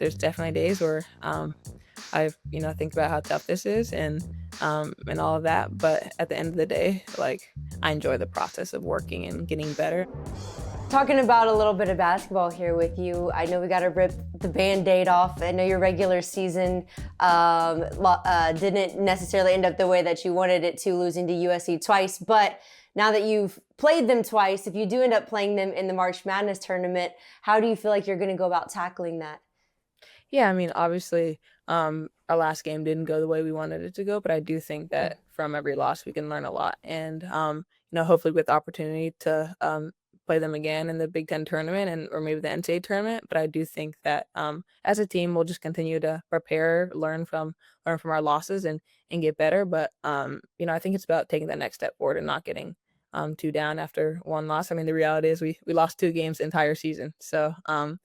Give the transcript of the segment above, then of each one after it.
there's definitely days where I think about how tough this is and all of that. But at the end of the day, like I enjoy the process of working and getting better. Talking about a little bit of basketball here with you. I know we got to rip the Band-Aid off. I know your regular season didn't necessarily end up the way that you wanted it to, losing to USC twice. But now that you've played them twice, if you do end up playing them in the March Madness tournament, how do you feel like you're going to go about tackling that? Yeah, I mean, obviously, our last game didn't go the way we wanted it to go, but I do think that from every loss we can learn a lot, and hopefully with the opportunity to play them again in the Big Ten tournament and or maybe the NCAA tournament. But I do think that as a team, we'll just continue to prepare, learn from our losses, and get better. But I think it's about taking that next step forward and not getting too down after one loss. I mean, the reality is we lost 2 games the entire season, so I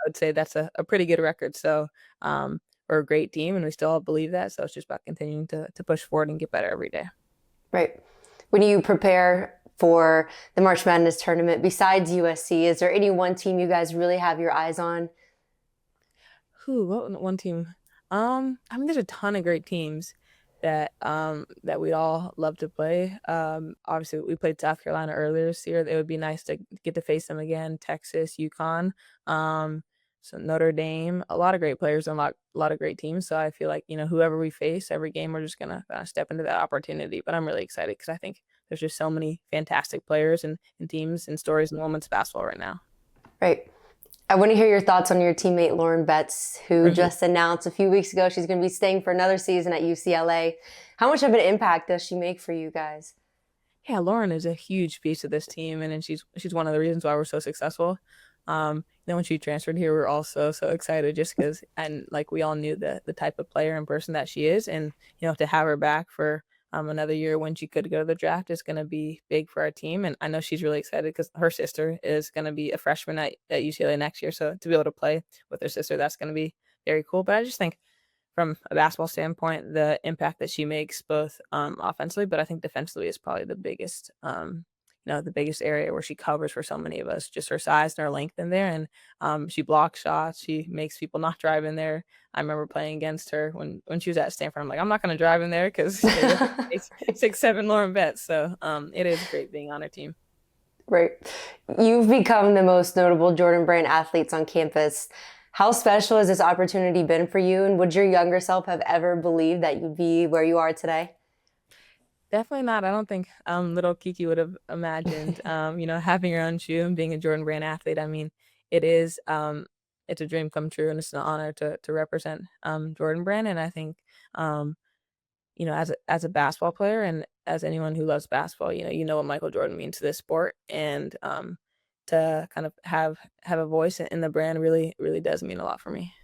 would say that's a pretty good record. So we're a great team, and we still believe that. So it's just about continuing to push forward and get better every day. Right. When you prepare for the March Madness tournament, besides USC, is there any one team you guys really have your eyes on? What one team? I mean, there's a ton of great teams that we'd all love to play. Obviously, we played South Carolina earlier this year. It would be nice to get to face them again. Texas, UConn, so Notre Dame. A lot of great players and a lot of great teams. So I feel like whoever we face every game, we're just gonna step into that opportunity. But I'm really excited because I think there's just so many fantastic players and teams and stories in women's basketball right now. Right. I want to hear your thoughts on your teammate Lauren Betts, who Mhm. just announced a few weeks ago she's going to be staying for another season at UCLA. How much of an impact does she make for you guys? Yeah, Lauren is a huge piece of this team, and she's one of the reasons why we're so successful. When she transferred here, we are all so excited just because, and like we all knew the type of player and person that she is, and to have her back for another year when she could go to the draft is going to be big for our team. And I know she's really excited because her sister is going to be a freshman at UCLA next year, so to be able to play with her sister, that's going to be very cool. But I just think from a basketball standpoint, the impact that she makes both offensively, but I think defensively is probably the biggest area where she covers for so many of us. Just her size and her length in there, and she blocks shots. She makes people not drive in there. I remember playing against her when she was at Stanford. I'm like, I'm not going to drive in there because 6'7" Lauren Betts. So it is great being on her team. Right. You've become the most notable Jordan Brand athletes on campus. How special has this opportunity been for you? And would your younger self have ever believed that you'd be where you are today? Definitely not. I don't think little Kiki would have imagined having her own shoe and being a Jordan Brand athlete. I mean, it is it's a dream come true, and it's an honor to represent Jordan Brand. And I think as a basketball player and as anyone who loves basketball, you know what Michael Jordan means to this sport, and to kind of have a voice in the brand really really does mean a lot for me.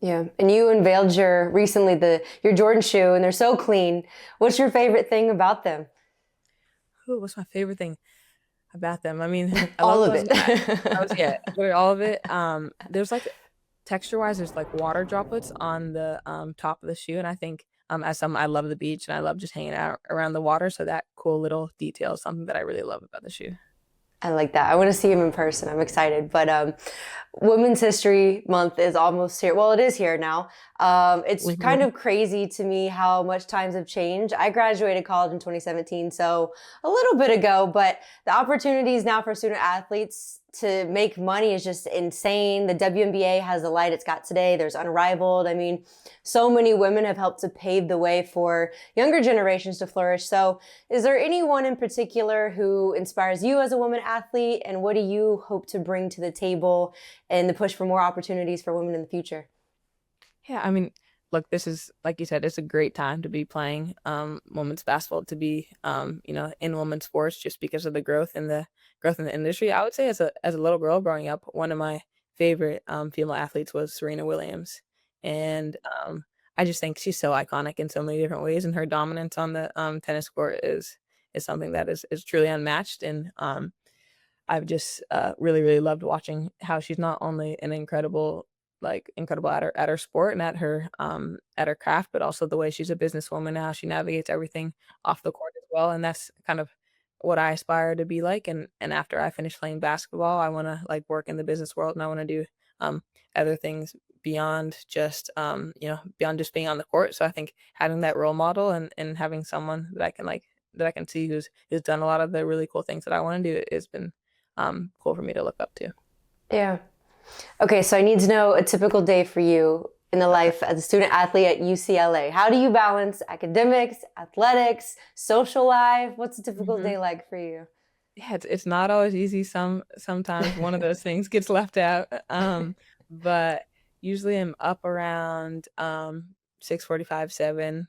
Yeah. And you unveiled your Jordan shoe, and they're so clean. What's your favorite thing about them? Ooh, what's my favorite thing about them? I mean, I All love of those. I was, it. yeah, enjoy all of it. There's like texture-wise, there's like water droplets on the top of the shoe, and I think as someone I love the beach and I love just hanging out around the water, so that cool little detail is something that I really love about the shoe. I like that. I want to see him in person. I'm excited. But Women's History Month is almost here. Well, it is here now. It's kind Mhm. of crazy to me how much times have changed. I graduated college in 2017, so a little bit ago, but the opportunities now for student athletes to make money is just insane. The WNBA has the light it's got today. There's Unrivaled. I mean, so many women have helped to pave the way for younger generations to flourish. So is there anyone in particular who inspires you as a woman athlete, and what do you hope to bring to the table in the push for more opportunities for women in the future? Yeah, I mean, look, this is like you said, it's a great time to be playing women's basketball, to be in women's sports just because of the growth in the industry. I would say as a little girl growing up, one of my favorite female athletes was Serena Williams, and I just think she's so iconic in so many different ways, and her dominance on the tennis court is something that is truly unmatched. And I've just really really loved watching how she's not only an incredible at her sport and at her craft, but also the way she's a businesswoman now. She navigates everything off the court as well, and that's kind of what I aspire to be like. And after I finish playing basketball, I want to like work in the business world, and I want to do other things beyond just beyond just being on the court. So I think having that role model and having someone that I can see who's done a lot of the really cool things that I want to do has been cool for me to look up to. Yeah. Okay, so I need to know a typical day for you in the Okay. life as a student athlete at UCLA. How do you balance academics, athletics, social life? What's a typical hmm day like for you? Yeah, it's not always easy. Sometimes one of those things gets left out. But usually I'm up around 6:45, 7,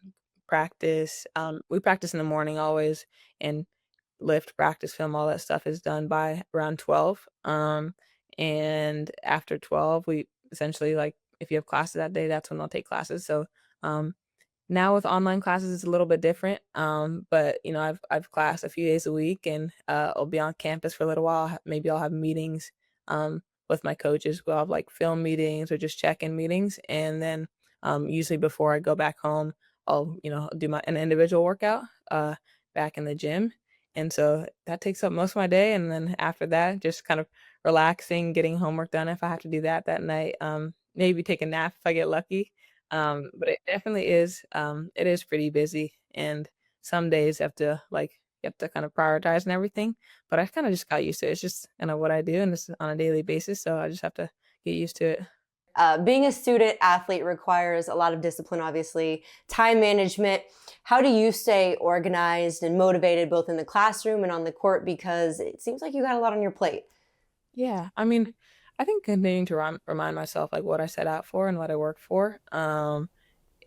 practice. We practice in the morning always, and lift, practice, film, all that stuff is done by around 12. And after 12, we essentially like if you have classes that day, that's when I'll take classes. So um now with online classes, it's a little bit different, but, I've class a few days a week, and, I'll be on campus for a little while. Maybe I'll have meetings, with my coaches. We'll have, like, film meetings or just check-in meetings, and then, usually before I go back home, I'll, do my an individual workout, back in the gym, and so that takes up most of my day, and then after that, just kind of relaxing, getting homework done if I have to do that that night, maybe take a nap if I get lucky. But it definitely is, it is pretty busy, and some days you have to kind of prioritize and everything, but I kinda just got used to it. It's just kinda what I do, and it's on a daily basis, so I just have to get used to it. Being a student athlete requires a lot of discipline, obviously, time management. How do you stay organized and motivated both in the classroom and on the court? Because it seems like you got a lot on your plate. Yeah, I mean, I think continuing to remind myself, like, what I set out for and what I work for,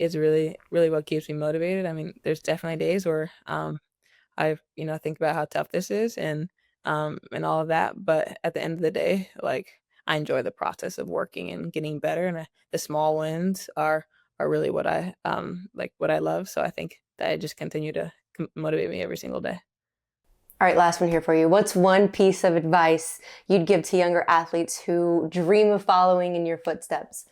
is really, really what keeps me motivated. I mean, there's definitely days where, think about how tough this is and all of that. But at the end of the day, like I enjoy the process of working and getting better, and the small wins are really what what I love. So I think that I just continue to motivate me every single day. All right, last one here for you. What's one piece of advice you'd give to younger athletes who dream of following in your footsteps?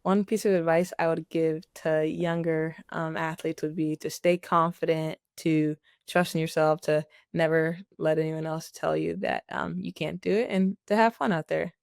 One piece of advice I would give to younger athletes would be to stay confident, to trust in yourself, to never let anyone else tell you that you can't do it, and to have fun out there.